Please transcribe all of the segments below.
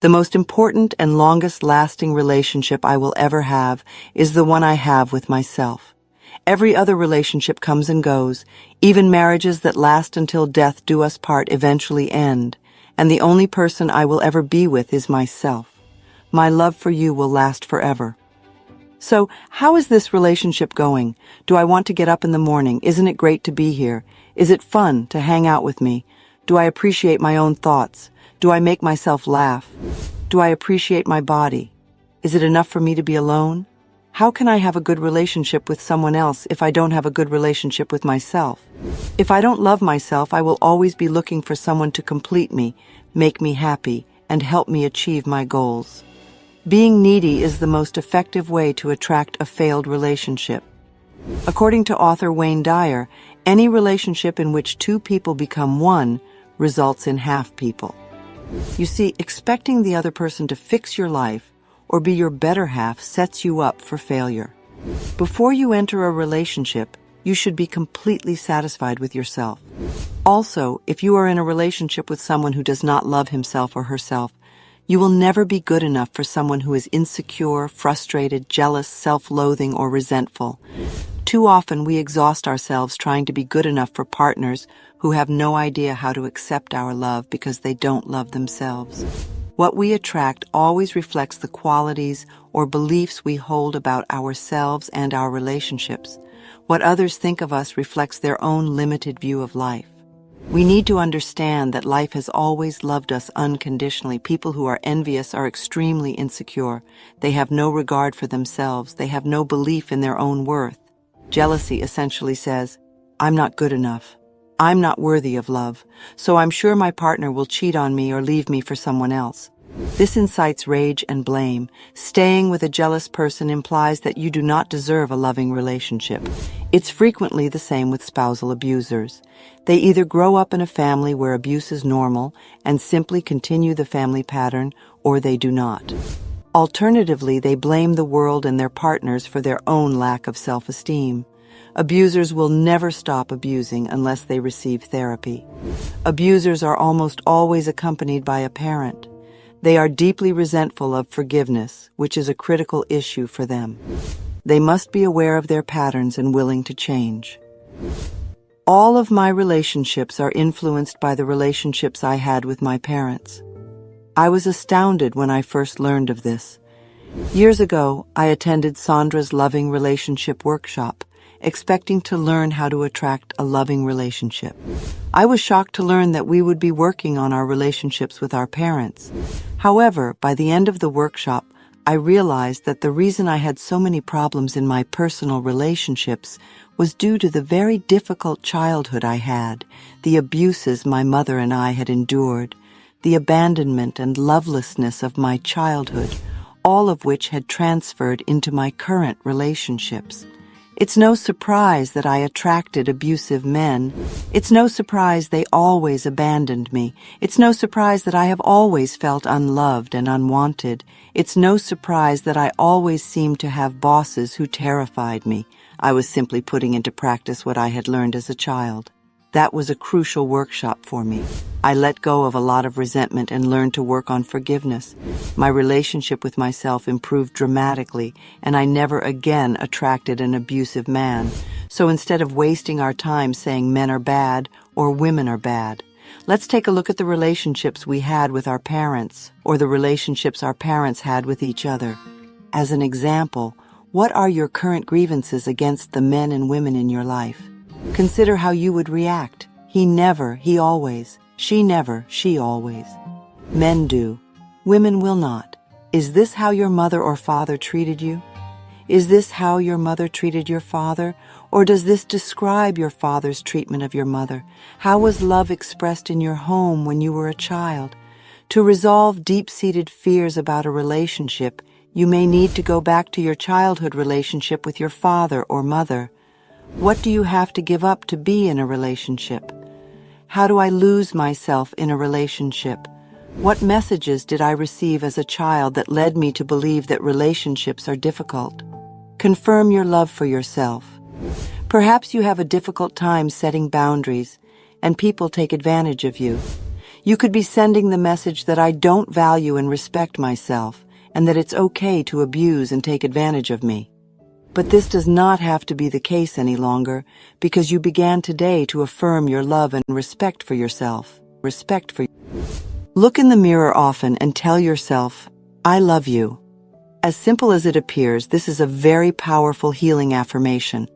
The most important and longest-lasting relationship I will ever have is the one I have with myself. Every other relationship comes and goes. Even marriages that last until death do us part eventually end, and the only person I will ever be with is myself. My love for you will last forever. So, how is this relationship going? Do I want to get up in the morning? Isn't it great to be here? Is it fun to hang out with me? Do I appreciate my own thoughts? Do I make myself laugh? Do I appreciate my body? Is it enough for me to be alone? How can I have a good relationship with someone else if I don't have a good relationship with myself? If I don't love myself, I will always be looking for someone to complete me, make me happy, and help me achieve my goals. Being needy is the most effective way to attract a failed relationship. According to author Wayne Dyer, any relationship in which two people become one results in half people. You see, expecting the other person to fix your life or be your better half sets you up for failure. Before you enter a relationship, you should be completely satisfied with yourself. Also, if you are in a relationship with someone who does not love himself or herself, you will never be good enough for someone who is insecure, frustrated, jealous, self-loathing, or resentful. Too often we exhaust ourselves trying to be good enough for partners who have no idea how to accept our love because they don't love themselves. What we attract always reflects the qualities or beliefs we hold about ourselves and our relationships. What others think of us reflects their own limited view of life. We need to understand that life has always loved us unconditionally. People who are envious are extremely insecure. They have no regard for themselves. They have no belief in their own worth. Jealousy essentially says, I'm not good enough. I'm not worthy of love, so I'm sure my partner will cheat on me or leave me for someone else. This incites rage and blame. Staying with a jealous person implies that you do not deserve a loving relationship. It's frequently the same with spousal abusers. They either grow up in a family where abuse is normal and simply continue the family pattern, or they do not. Alternatively, they blame the world and their partners for their own lack of self-esteem. Abusers will never stop abusing unless they receive therapy. Abusers are almost always accompanied by a parent. They are deeply resentful of forgiveness, which is a critical issue for them. They must be aware of their patterns and willing to change. All of my relationships are influenced by the relationships I had with my parents. I was astounded when I first learned of this. Years ago, I attended Sandra's Loving Relationship Workshop, expecting to learn how to attract a loving relationship. I was shocked to learn that we would be working on our relationships with our parents. However, by the end of the workshop, I realized that the reason I had so many problems in my personal relationships was due to the very difficult childhood I had, the abuses my mother and I had endured, the abandonment and lovelessness of my childhood, all of which had transferred into my current relationships. It's no surprise that I attracted abusive men. It's no surprise they always abandoned me. It's no surprise that I have always felt unloved and unwanted. It's no surprise that I always seemed to have bosses who terrified me. I was simply putting into practice what I had learned as a child. That was a crucial workshop for me. I let go of a lot of resentment and learned to work on forgiveness. My relationship with myself improved dramatically, and I never again attracted an abusive man. So instead of wasting our time saying men are bad or women are bad, let's take a look at the relationships we had with our parents, or the relationships our parents had with each other. As an example, what are your current grievances against the men and women in your life? Consider how you would react. He never, he always. She never, she always. Men do. Women will not. Is this how your mother or father treated you? Is this how your mother treated your father? Or does this describe your father's treatment of your mother? How was love expressed in your home when you were a child? To resolve deep-seated fears about a relationship, you may need to go back to your childhood relationship with your father or mother. What do you have to give up to be in a relationship? How do I lose myself in a relationship? What messages did I receive as a child that led me to believe that relationships are difficult? Confirm your love for yourself. Perhaps you have a difficult time setting boundaries, and people take advantage of you. You could be sending the message that I don't value and respect myself, and that it's okay to abuse and take advantage of me. But this does not have to be the case any longer, because you began today to affirm your love and respect for yourself. Look in the mirror often and tell yourself, I love you. As simple as it appears, this is a very powerful healing affirmation.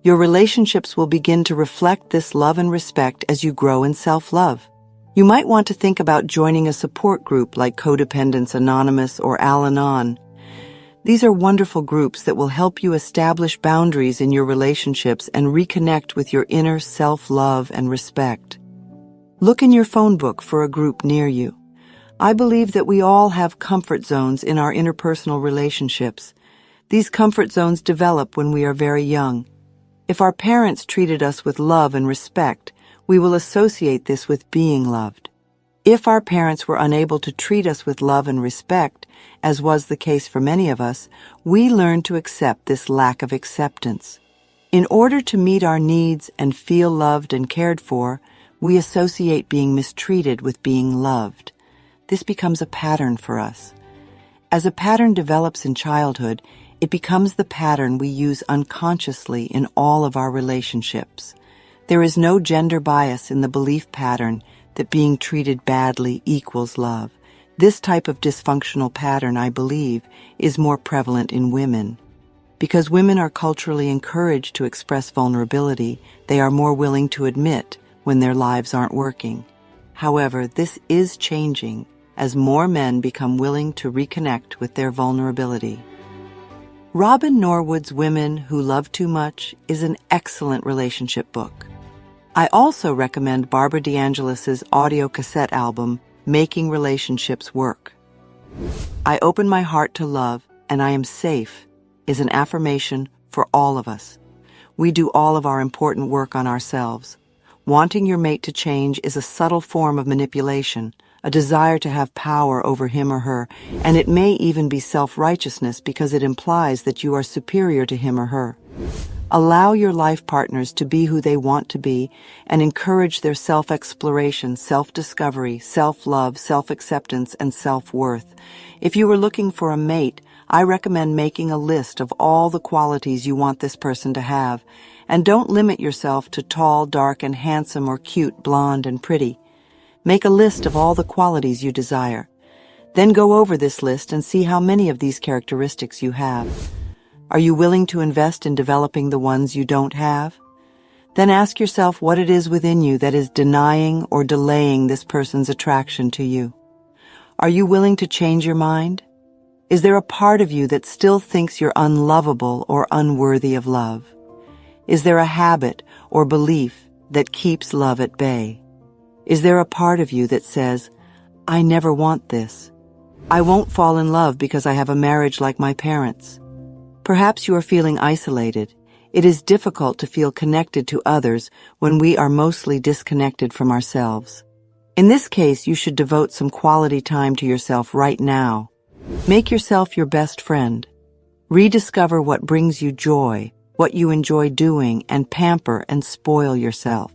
Your relationships will begin to reflect this love and respect as you grow in self-love. You might want to think about joining a support group like Codependence Anonymous or Al-Anon. These are wonderful groups that will help you establish boundaries in your relationships and reconnect with your inner self-love and respect. Look in your phone book for a group near you. I believe that we all have comfort zones in our interpersonal relationships. These comfort zones develop when we are very young. If our parents treated us with love and respect, we will associate this with being loved. If our parents were unable to treat us with love and respect, as was the case for many of us, we learn to accept this lack of acceptance. In order to meet our needs and feel loved and cared for, we associate being mistreated with being loved. This becomes a pattern for us. As a pattern develops in childhood, it becomes the pattern we use unconsciously in all of our relationships. There is no gender bias in the belief pattern that being treated badly equals love. This type of dysfunctional pattern, I believe, is more prevalent in women. Because women are culturally encouraged to express vulnerability, they are more willing to admit when their lives aren't working. However, this is changing as more men become willing to reconnect with their vulnerability. Robin Norwood's Women Who Love Too Much is an excellent relationship book. I also recommend Barbara DeAngelis's audio cassette album, Making Relationships Work. I open my heart to love and I am safe is an affirmation for all of us. We do all of our important work on ourselves. Wanting your mate to change is a subtle form of manipulation, a desire to have power over him or her, and it may even be self-righteousness because it implies that you are superior to him or her. Allow your life partners to be who they want to be and encourage their self-exploration, self-discovery, self-love, self-acceptance, and self-worth. If you are looking for a mate, I recommend making a list of all the qualities you want this person to have, and don't limit yourself to tall, dark, and handsome or cute, blonde, and pretty. Make a list of all the qualities you desire. Then go over this list and see how many of these characteristics you have. Are you willing to invest in developing the ones you don't have? Then ask yourself what it is within you that is denying or delaying this person's attraction to you. Are you willing to change your mind? Is there a part of you that still thinks you're unlovable or unworthy of love? Is there a habit or belief that keeps love at bay? Is there a part of you that says, I never want this. I won't fall in love because I have a marriage like my parents. Perhaps you are feeling isolated. It is difficult to feel connected to others when we are mostly disconnected from ourselves. In this case, you should devote some quality time to yourself right now. Make yourself your best friend. Rediscover what brings you joy, what you enjoy doing, and pamper and spoil yourself.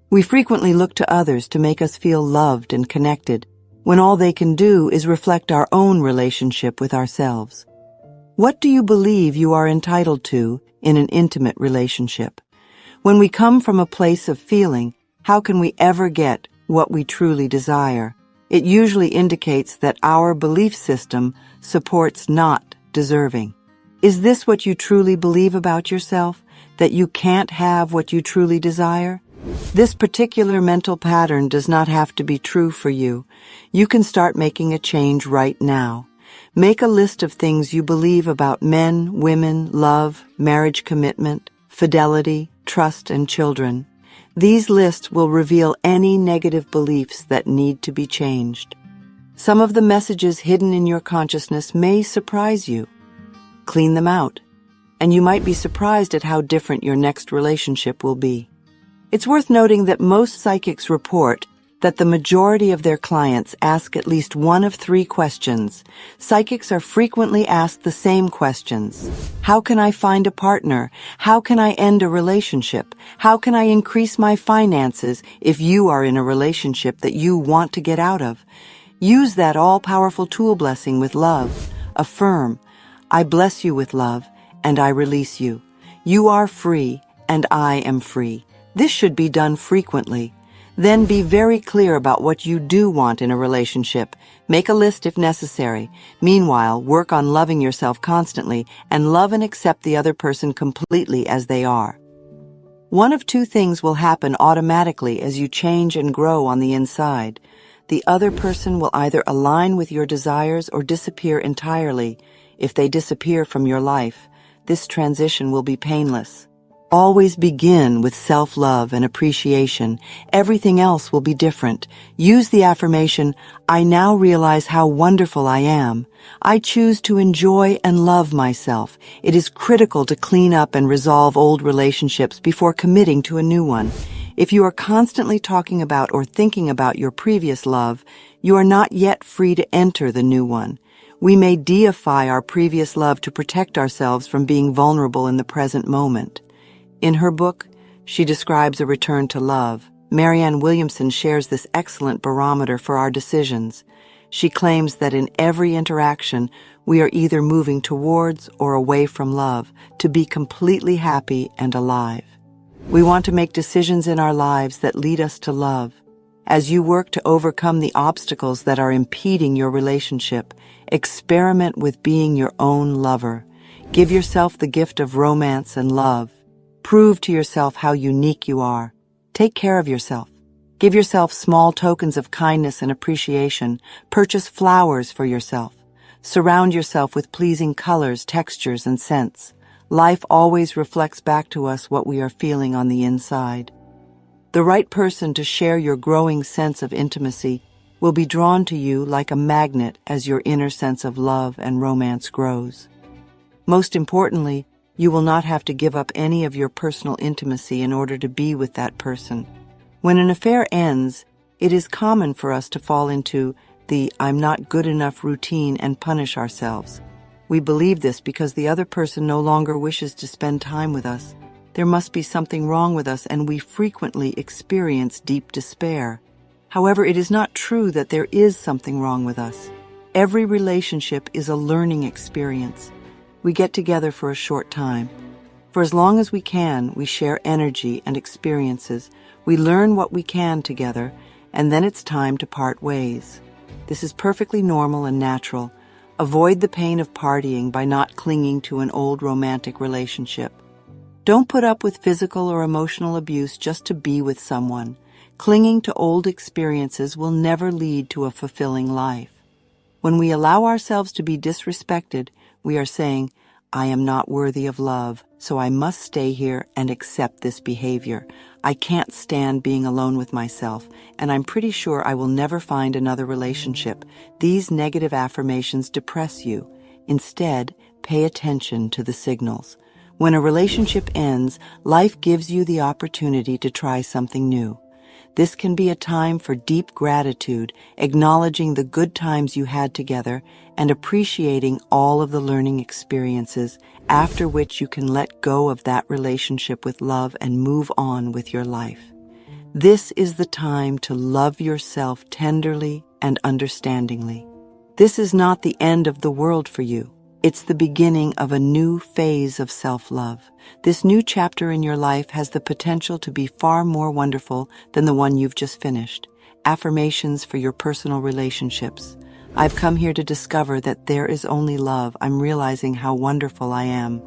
We frequently look to others to make us feel loved and connected, when all they can do is reflect our own relationship with ourselves. What do you believe you are entitled to in an intimate relationship? When we come from a place of feeling, how can we ever get what we truly desire? It usually indicates that our belief system supports not deserving. Is this what you truly believe about yourself, that you can't have what you truly desire? This particular mental pattern does not have to be true for you. You can start making a change right now. Make a list of things you believe about men, women, love, marriage commitment, fidelity, trust, and children. These lists will reveal any negative beliefs that need to be changed. Some of the messages hidden in your consciousness may surprise you. Clean them out, and you might be surprised at how different your next relationship will be. It's worth noting that most psychics report that the majority of their clients ask at least one of three questions. Psychics are frequently asked the same questions. How can I find a partner? How can I end a relationship? How can I increase my finances if you are in a relationship that you want to get out of? Use that all-powerful tool blessing with love. Affirm, I bless you with love, and I release you. You are free, and I am free. This should be done frequently. Then be very clear about what you do want in a relationship. Make a list if necessary. Meanwhile, work on loving yourself constantly and love and accept the other person completely as they are. One of two things will happen automatically as you change and grow on the inside. The other person will either align with your desires or disappear entirely. If they disappear from your life, this transition will be painless. Always begin with self-love and appreciation. Everything else will be different. Use the affirmation, I now realize how wonderful I am. I choose to enjoy and love myself. It is critical to clean up and resolve old relationships before committing to a new one. If you are constantly talking about or thinking about your previous love, you are not yet free to enter the new one. We may deify our previous love to protect ourselves from being vulnerable in the present moment. In her book, she describes a return to love. Marianne Williamson shares this excellent barometer for our decisions. She claims that in every interaction, we are either moving towards or away from love to be completely happy and alive. We want to make decisions in our lives that lead us to love. As you work to overcome the obstacles that are impeding your relationship, experiment with being your own lover. Give yourself the gift of romance and love. Prove to yourself how unique you are. Take care of yourself. Give yourself small tokens of kindness and appreciation. Purchase flowers for yourself. Surround yourself with pleasing colors, textures, and scents. Life always reflects back to us what we are feeling on the inside. The right person to share your growing sense of intimacy will be drawn to you like a magnet as your inner sense of love and romance grows. Most importantly, you will not have to give up any of your personal intimacy in order to be with that person. When an affair ends, it is common for us to fall into the I'm not good enough routine and punish ourselves. We believe this because the other person no longer wishes to spend time with us. There must be something wrong with us, and we frequently experience deep despair. However, it is not true that there is something wrong with us. Every relationship is a learning experience. We get together for a short time. For as long as we can, we share energy and experiences. We learn what we can together, and then it's time to part ways. This is perfectly normal and natural. Avoid the pain of partying by not clinging to an old romantic relationship. Don't put up with physical or emotional abuse just to be with someone. Clinging to old experiences will never lead to a fulfilling life. When we allow ourselves to be disrespected, we are saying, I am not worthy of love, so I must stay here and accept this behavior. I can't stand being alone with myself, and I'm pretty sure I will never find another relationship. These negative affirmations depress you. Instead, pay attention to the signals. When a relationship ends, life gives you the opportunity to try something new. This can be a time for deep gratitude, acknowledging the good times you had together and appreciating all of the learning experiences, after which you can let go of that relationship with love and move on with your life. This is the time to love yourself tenderly and understandingly. This is not the end of the world for you. It's the beginning of a new phase of self-love. This new chapter in your life has the potential to be far more wonderful than the one you've just finished. Affirmations for your personal relationships. I've come here to discover that there is only love. I'm realizing how wonderful I am.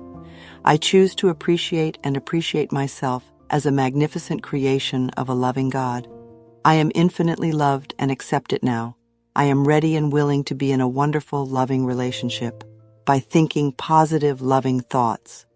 I choose to appreciate and appreciate myself as a magnificent creation of a loving God. I am infinitely loved and accept it now. I am ready and willing to be in a wonderful, loving relationship. By thinking positive, loving thoughts,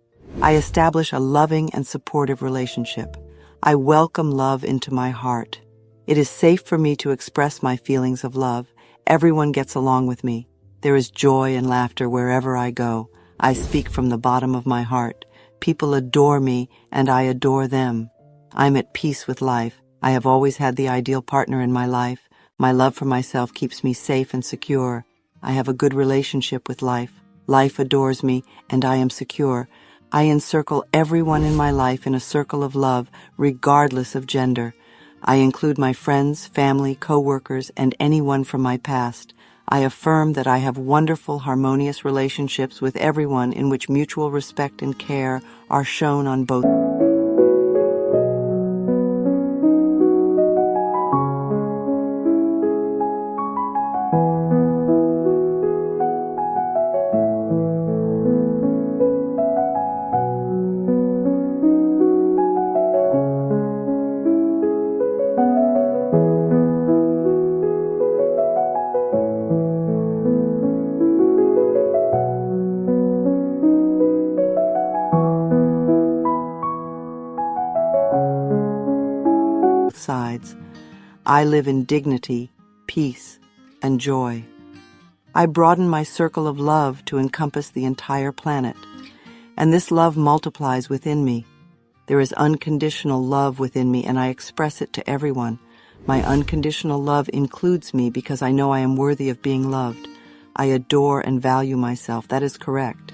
I establish a loving and supportive relationship. I welcome love into my heart. It is safe for me to express my feelings of love. Everyone gets along with me. There is joy and laughter wherever I go. I speak from the bottom of my heart. People adore me, and I adore them. I'm at peace with life. I have always had the ideal partner in my life. My love for myself keeps me safe and secure. I have a good relationship with life. Life adores me, and I am secure. I encircle everyone in my life in a circle of love, regardless of gender. I include my friends, family, co-workers, and anyone from my past. I affirm that I have wonderful, harmonious relationships with everyone in which mutual respect and care are shown on both sides. I live in dignity, peace, and joy. I broaden my circle of love to encompass the entire planet, and this love multiplies within me. There is unconditional love within me, and I express it to everyone. My unconditional love includes me because I know I am worthy of being loved. I adore and value myself. That is correct.